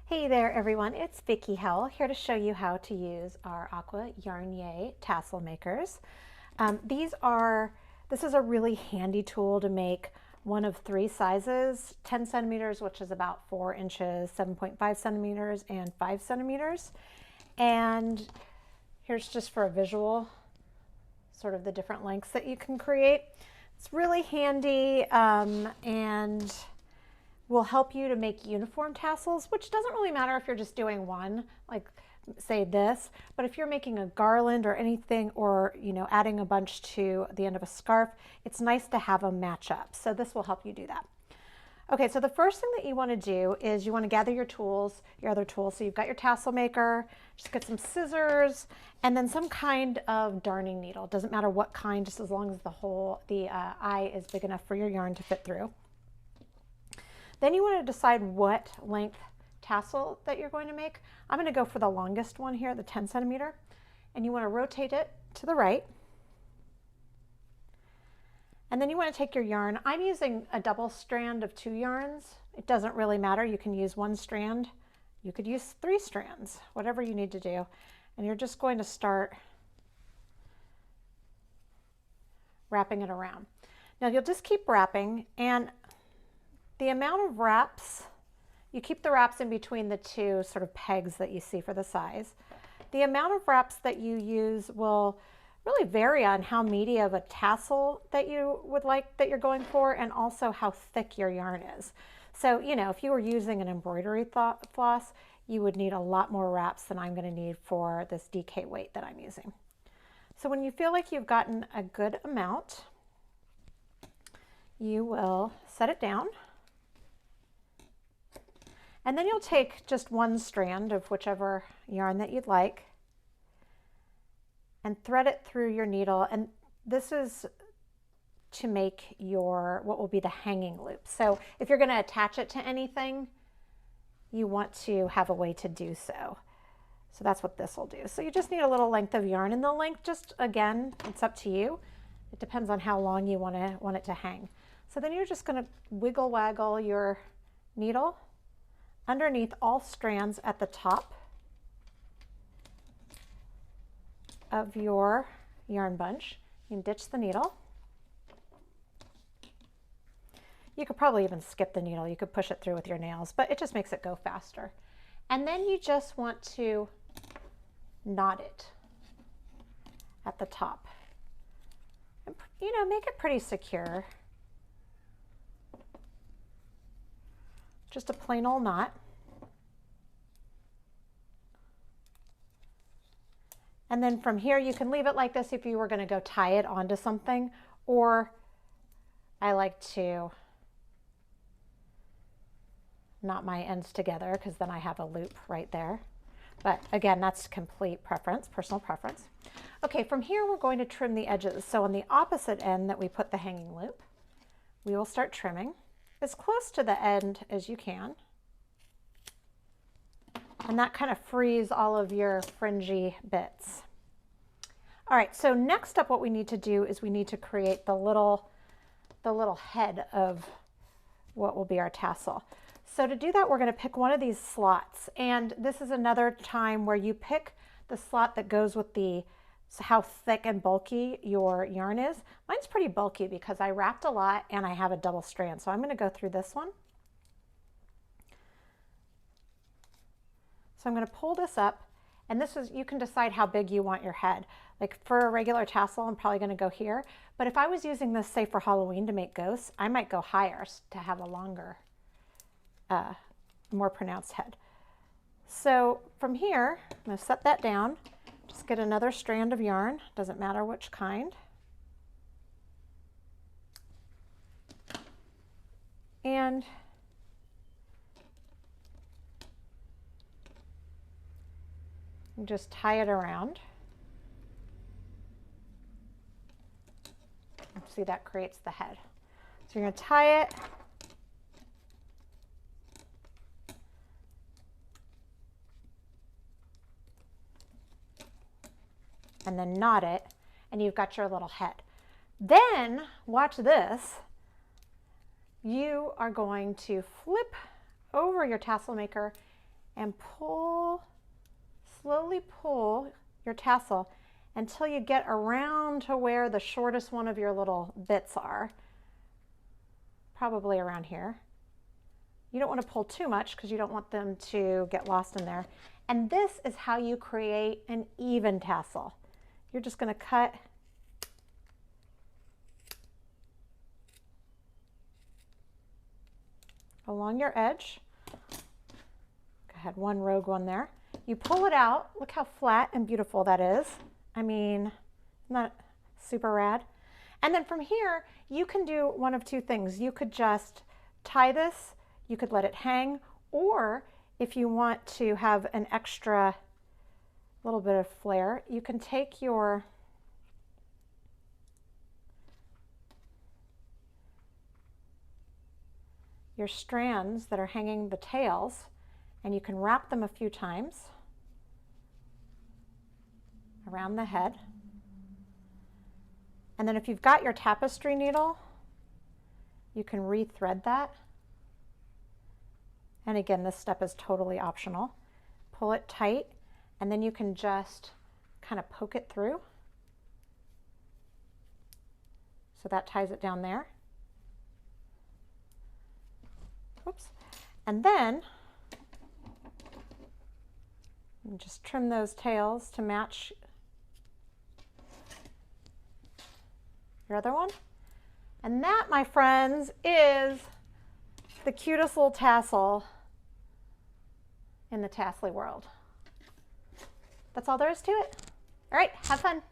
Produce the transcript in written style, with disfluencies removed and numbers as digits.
Hey there everyone, it's Vickie Howell here to show you how to use our Aqua Yarnier tassel makers. This is a really handy tool to make one of three sizes, 10 centimeters, which is about 4 inches, 7.5 centimeters, and 5 centimeters. And here's just for a visual, sort of the different lengths that you can create. It's really handy and will help you to make uniform tassels, which doesn't really matter if you're just doing one, like say this, but if you're making a garland or anything, or adding a bunch to the end of a scarf, it's nice to have them match up. So this will help you do that. Okay, so the first thing that you want to do is you want to gather your tools, your other tools. So you've got your tassel maker, just get some scissors, and then some kind of darning needle. Doesn't matter what kind, just as long as the eye is big enough for your yarn to fit through. Then you want to decide what length tassel that you're going to make. I'm going to go for the longest one here, the 10 centimeter, and you want to rotate it to the right. And then you want to take your yarn. I'm using a double strand of 2 yarns. It doesn't really matter. You can use 1 strand. You could use 3 strands, whatever you need to do. And you're just going to start wrapping it around. Now you'll just keep wrapping, and the amount of wraps, you keep the wraps in between the 2 sort of pegs that you see for the size. The amount of wraps that you use will really vary on how meaty of a tassel that you would like, that you're going for, and also how thick your yarn is. So, if you were using an embroidery floss, you would need a lot more wraps than I'm going to need for this DK weight that I'm using. So when you feel like you've gotten a good amount, you will set it down. And then you'll take just 1 strand of whichever yarn that you'd like and thread it through your needle. And this is to make what will be the hanging loop. So if you're going to attach it to anything, you want to have a way to do so. So that's what this will do. So you just need a little length of yarn, and the length, just again, it's up to you. It depends on how long you want it to hang. So then you're just going to wiggle waggle your needle underneath all strands at the top of your yarn bunch. You can ditch the needle. You could probably even skip the needle. You could push it through with your nails, but it just makes it go faster. And then you just want to knot it at the top. And, make it pretty secure. Just a plain old knot. And then from here, you can leave it like this if you were going to go tie it onto something, or I like to knot my ends together because then I have a loop right there. But again, that's complete preference, personal preference. Okay, from here, we're going to trim the edges. So on the opposite end that we put the hanging loop, we will start trimming as close to the end as you can. And that kind of frees all of your fringy bits. All right, so next up what we need to do is we need to create the little head of what will be our tassel. So to do that, we're going to pick one of these slots. And this is another time where you pick the slot that goes with how thick and bulky your yarn is. Mine's pretty bulky because I wrapped a lot and I have a double strand. So I'm going to go through this one. So I'm going to pull this up, and you can decide how big you want your head. Like for a regular tassel, I'm probably going to go here. But if I was using this, say for Halloween to make ghosts, I might go higher to have a longer, more pronounced head. So from here, I'm going to set that down. Just get another strand of yarn, doesn't matter which kind. And just tie it around. See, that creates the head. So you're going to tie it. And then knot it, and you've got your little head. Then, watch this. You are going to flip over your tassel maker and pull, slowly pull your tassel until you get around to where the shortest one of your little bits are, probably around here. You don't want to pull too much because you don't want them to get lost in there. And this is how you create an even tassel. You're just going to cut along your edge. I had one rogue one there. You pull it out. Look how flat and beautiful that is. I mean, not super rad. And then from here, you can do one of two things. You could just tie this, you could let it hang, or if you want to have an extra little bit of flair, you can take your strands that are hanging the tails, and you can wrap them a few times around the head. And then if you've got your tapestry needle, you can rethread that. And again, this step is totally optional. Pull it tight, and then you can just kind of poke it through. So that ties it down there. Oops. And then just trim those tails to match your other one. And that, my friends, is the cutest little tassel in the tassel world. That's all there is to it. All right, have fun.